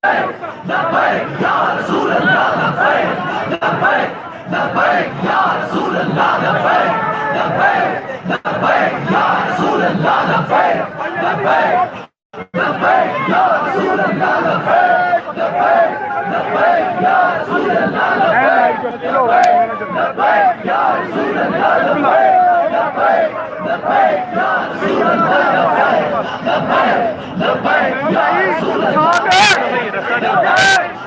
लब्बैक या रसूल अल्लाह लब्बैक लब्बैक लब्बैक या रसूल अल्लाह लब्बैक लब्बैक लब्बैक या रसूल अल्लाह लब्बैक लब्बैक लब्बैक या रसूल अल्लाह लब्बैक लब्बैक लब्बैक या रसूल अल्लाह लब्बैक लब्बैक या रसूल अल्लाह लब्बैक लब्बैक लब्बैक या रसूल अल्लाह लब्बैक लब्बैक लब्बैक या रसूल अल्लाह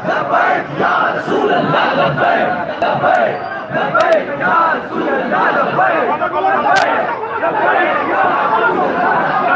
लब्बैक या रसूल अल्लाह लब्बैक लब्बैक लब्बैक या रसूल अल्लाह लब्बैक लब्बैक लब्बैक या रसूल अल्लाह